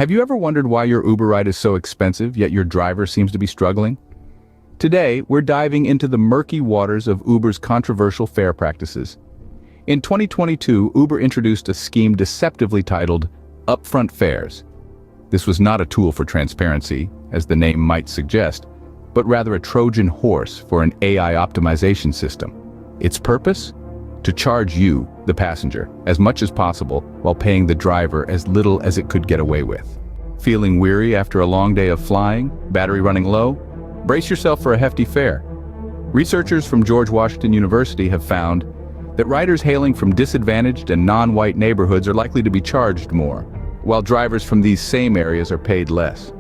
Have you ever wondered why your Uber ride is so expensive, yet your driver seems to be struggling? Today, we're diving into the murky waters of Uber's controversial fare practices. In 2022, Uber introduced a scheme deceptively titled Upfront Fares. This was not a tool for transparency, as the name might suggest, but rather a Trojan horse for an AI optimization system. Its purpose? To charge you, the passenger, as much as possible while paying the driver as little as it could get away with. Feeling weary after a long day of flying, battery running low? Brace yourself for a hefty fare. Researchers from George Washington University have found that riders hailing from disadvantaged and non-white neighborhoods are likely to be charged more, while drivers from these same areas are paid less.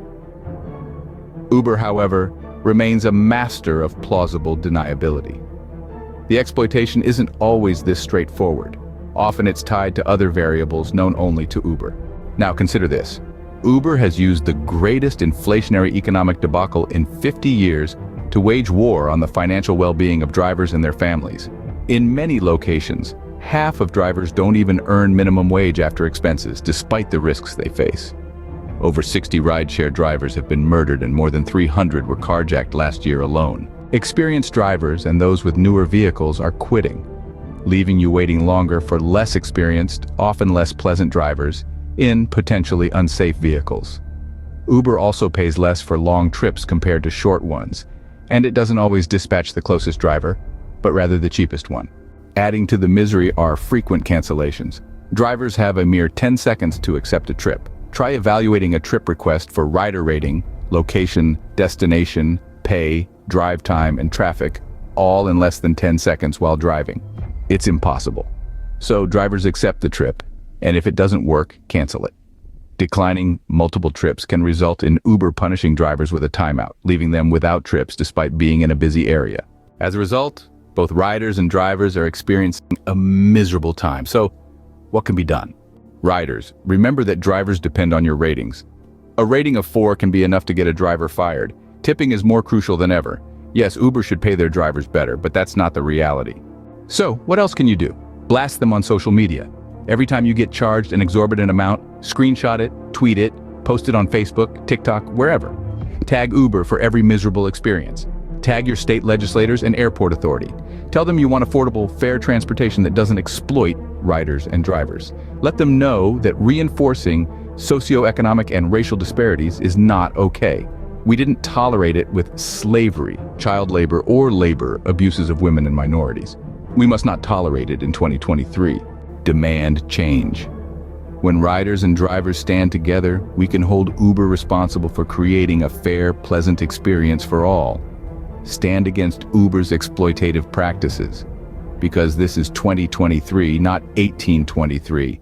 Uber, however, remains a master of plausible deniability. The exploitation isn't always this straightforward. Often it's tied to other variables known only to Uber. Now consider this. Uber has used the greatest inflationary economic debacle in 50 years to wage war on the financial well-being of drivers and their families. In many locations, half of drivers don't even earn minimum wage after expenses, despite the risks they face. Over 60 rideshare drivers have been murdered and more than 300 were carjacked last year alone. Experienced drivers and those with newer vehicles are quitting, leaving you waiting longer for less experienced, often less pleasant drivers in potentially unsafe vehicles. Uber also pays less for long trips compared to short ones, and it doesn't always dispatch the closest driver, but rather the cheapest one. Adding to the misery are frequent cancellations. Drivers have a mere 10 seconds to accept a trip. Try evaluating a trip request for rider rating, location, destination, pay, drive time, and traffic, all in less than 10 seconds while driving. It's impossible. So drivers accept the trip, and if it doesn't work, cancel it. Declining multiple trips can result in Uber punishing drivers with a timeout, leaving them without trips despite being in a busy area. As a result, both riders and drivers are experiencing a miserable time. So, what can be done? Riders, remember that drivers depend on your ratings. A rating of 4 can be enough to get a driver fired. Tipping is more crucial than ever. Yes, Uber should pay their drivers better, but that's not the reality. So, what else can you do? Blast them on social media. Every time you get charged an exorbitant amount, screenshot it, tweet it, post it on Facebook, TikTok, wherever. Tag Uber for every miserable experience. Tag your state legislators and airport authority. Tell them you want affordable, fair transportation that doesn't exploit riders and drivers. Let them know that reinforcing socioeconomic and racial disparities is not okay. We didn't tolerate it with slavery, child labor, or labor abuses of women and minorities. We must not tolerate it in 2023. Demand change. When riders and drivers stand together, we can hold Uber responsible for creating a fair, pleasant experience for all. Stand against Uber's exploitative practices, because this is 2023, not 1823.